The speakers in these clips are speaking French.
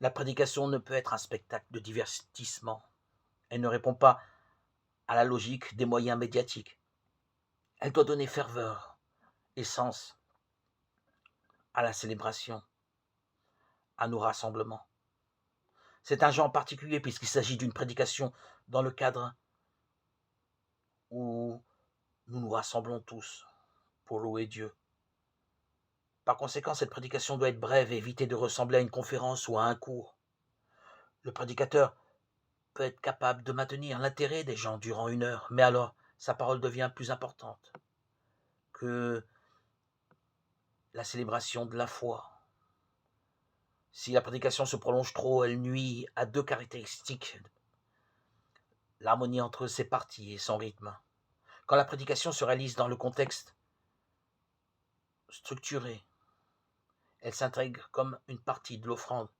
La prédication ne peut être un spectacle de divertissement. Elle ne répond pas à la logique des moyens médiatiques. Elle doit donner ferveur et sens à la célébration, à nos rassemblements. C'est un genre particulier puisqu'il s'agit d'une prédication dans le cadre où nous nous rassemblons tous pour louer Dieu. Par conséquent, cette prédication doit être brève et éviter de ressembler à une conférence ou à un cours. Le prédicateur peut être capable de maintenir l'intérêt des gens durant 1 heure, mais alors sa parole devient plus importante que la célébration de la foi. Si la prédication se prolonge trop, elle nuit à 2 caractéristiques: l'harmonie entre ses parties et son rythme. Quand la prédication se réalise dans le contexte structuré, elle s'intègre comme une partie de l'offrande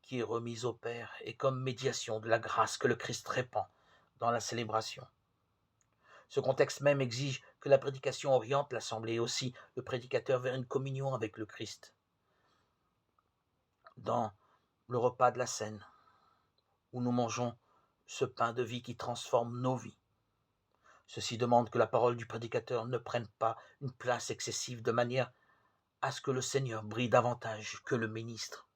qui est remise au Père et comme médiation de la grâce que le Christ répand dans la célébration. Ce contexte même exige que la prédication oriente l'assemblée et aussi le prédicateur vers une communion avec le Christ. Dans le repas de la scène, où nous mangeons ce pain de vie qui transforme nos vies, ceci demande que la parole du prédicateur ne prenne pas une place excessive de manière à ce que le Seigneur brille davantage que le ministre.